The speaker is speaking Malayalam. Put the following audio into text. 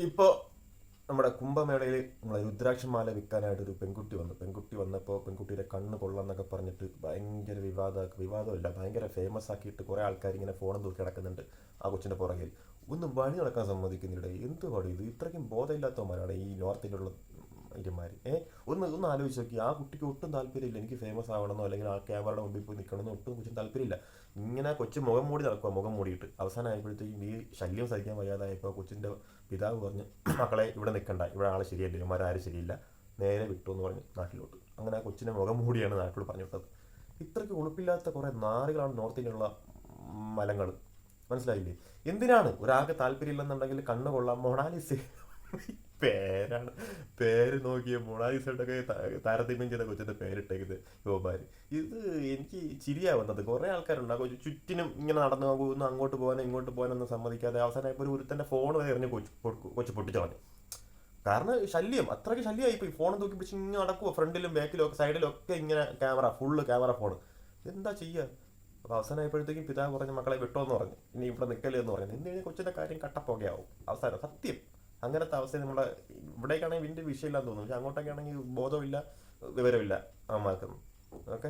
ഇപ്പോൾ നമ്മുടെ കുംഭമേളയിൽ നമ്മളെ രുദ്രാക്ഷമാല വിൽക്കാനായിട്ട് ഒരു പെൺകുട്ടി വന്നപ്പോൾ പെൺകുട്ടിയുടെ കണ്ണ് കൊള്ളാന്നൊക്കെ പറഞ്ഞിട്ട് ഭയങ്കര വിവാദമല്ല ഭയങ്കര ഫേമസ് ആക്കിയിട്ട് കുറേ ആൾക്കാർ ഇങ്ങനെ ഫോണും തൂക്കി കിടക്കുന്നുണ്ട് ആ കൊച്ചിൻ്റെ പുറകിൽ. ഒന്നും വഴി നടക്കാൻ സമ്മതിക്കുന്നില്ല. എന്ത് പാടി ഇത്, ഇത്രയ്ക്കും ബോധമില്ലാത്തവന്മാരാണ് ഈ നോർത്തിലുള്ള ഇരുമാർ. ഒന്ന് ഒന്ന് ആലോചിച്ച് നോക്കി. ആ കുട്ടിക്ക് ഒട്ടും താല്പര്യമില്ല എനിക്ക് ഫേമസ് ആവണമെന്നോ അല്ലെങ്കിൽ ആ ക്യാമറയുടെ മുമ്പിൽ പോയി നിൽക്കണമെന്നോ ഒട്ടും കൊച്ചിന് താല്പര്യമില്ല. ഇങ്ങനെ കൊച്ചു മുഖം മൂടി നടക്കുക, മുഖം മൂടിയിട്ട്. അവസാനം ആയപ്പോഴത്തേക്കും ഈ ശല്യം സഹിക്കാൻ വയ്യാതായപ്പോൾ കൊച്ചിൻ്റെ പിതാവ് പറഞ്ഞ്, മക്കളെ ഇവിടെ നിൽക്കണ്ട, ഇവിടെ ആൾ ശരിയല്ല, ഇവന്മാരും ശരിയില്ല, നേരെ വിട്ടു എന്ന് പറഞ്ഞ് നാട്ടിലോട്ട്. അങ്ങനെ ആ കൊച്ചിനെ മുഖം മൂടിയാണ് നാട്ടിലോട്ട് പറഞ്ഞു വിട്ടത്. ഇത്രയ്ക്ക് ഉളുപ്പില്ലാത്ത കുറേ നാറുകളാണ് നോർത്ത് ഇന്ത്യയിലുള്ള മലങ്ങൾ. മനസ്സിലായില്ലേ? എന്തിനാണ് ഒരാൾക്ക് താല്പര്യമില്ലെന്നുണ്ടെങ്കിൽ കണ്ണ് കൊള്ളാം മൊണാലിസ പേരാണ്. പേര് നോക്കിയ മൊണാലിസയുടെ താരതമ്യം ചെയ്ത കൊച്ചിന്റെ പേരിട്ടേക്കുന്നത് യുവമാര്. ഇത് എനിക്ക് ചിരിയാ വന്നത്. കുറെ ആൾക്കാരുണ്ട് ആ കൊച്ചു ചുറ്റിനും ഇങ്ങനെ നടന്നു പോകുന്നു, അങ്ങോട്ട് പോകാനും ഇങ്ങോട്ട് പോകാനൊന്നും സമ്മതിക്കാതെ അവസാനമായപ്പോൾ ഒരു ഒരുത്തന്റെ ഫോൺ വരെ എറിഞ്ഞ് കൊച്ചു പൊട്ടിച്ചു കളഞ്ഞു. കാരണം ശല്യം, അത്രയ്ക്ക് ശല്യമായി. ഇപ്പോൾ ഈ ഫോൺ തൂക്കി പിടിച്ച് ഇങ്ങനെ നടക്കുമോ, ഫ്രണ്ടിലും ബാക്കിലും ഒക്കെ സൈഡിലും ഒക്കെ ഇങ്ങനെ ക്യാമറ, ഫുള്ള് ക്യാമറ ഫോൺ. എന്താ ചെയ്യുക? അപ്പോൾ അവസാനമായപ്പോഴത്തേക്കും പിതാവ് പറഞ്ഞ മക്കളെ വിട്ടോ എന്ന് പറഞ്ഞു, ഇനി ഇവിടെ നിൽക്കല്ലേ എന്ന് പറഞ്ഞു. എന്ത് കഴിഞ്ഞാൽ കൊച്ചിൻ്റെ കാര്യം കട്ടപ്പോകയാവും അവസാനം. സത്യം അങ്ങനത്തെ അവസ്ഥ നമ്മുടെ ഇവിടേക്കാണെങ്കിൽ വലിയ വിഷയമില്ലാന്ന് തോന്നുന്നു. പക്ഷെ അങ്ങോട്ടൊക്കെ ആണെങ്കിൽ ബോധമില്ല, വിവരമില്ല അമ്മമാർക്കൊന്നും. ഓക്കെ.